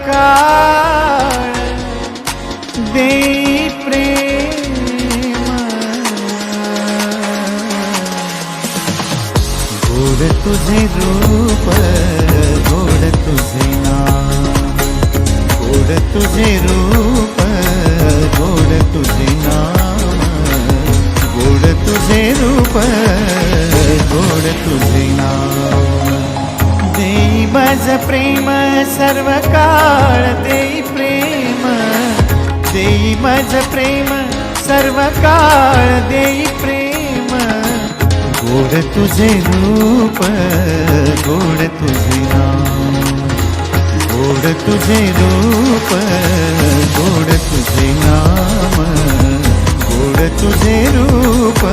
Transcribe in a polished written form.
काळ देई प्रेम, गोड तुझे रूप गोड तुझे नाम, गोड तुझे रूप गोड तुझे नाम, गोड तुझे रूप गोड तुझे नाम। देई माझ प्रेम सर्व काळ देई प्रेम, देई माझ प्रेम सर्व काळ देई प्रेम, गोड तुझे रूप गोड तुझे नाम, गोड तुझे रूप गोड तुझे नाम, गोड तुझे रूप